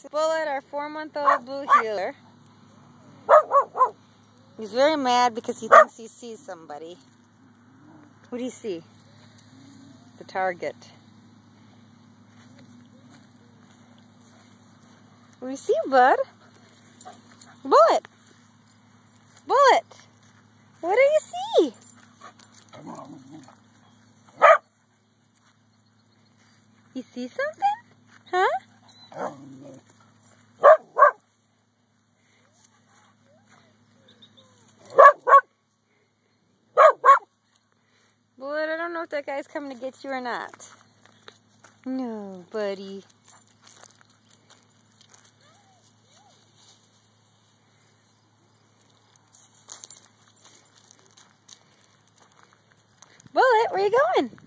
Bullet, our 4-month-old blue heeler. He's very mad because he thinks he sees somebody. What do you see? The target. What do you see, bud? Bullet! Bullet! What do you see? You see something? Huh? Bullet, I don't know if that guy's coming to get you or not. No, buddy. Bullet, where you going?